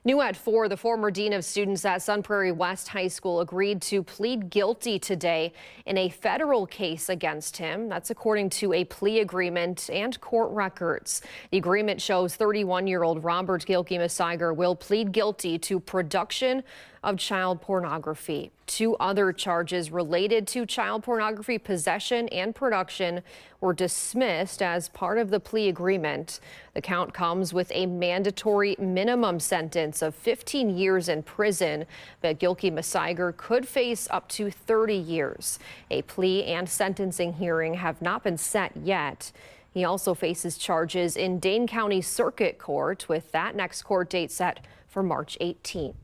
New at 4, the former dean of students at Sun Prairie West High School agreed to plead guilty today in a federal case against him. That's according to a plea agreement and court records. The agreement shows 31-year-old Robert Gilkey-Messiger will plead guilty to production of child pornography. 2 other charges related to child pornography possession and production were dismissed as part of the plea agreement. The count comes with a mandatory minimum sentence of 15 years in prison, but Gilkey-Messiger could face up to 30 years. A plea and sentencing hearing have not been set yet. He also faces charges in Dane County Circuit Court, with that next court date set for March 18th.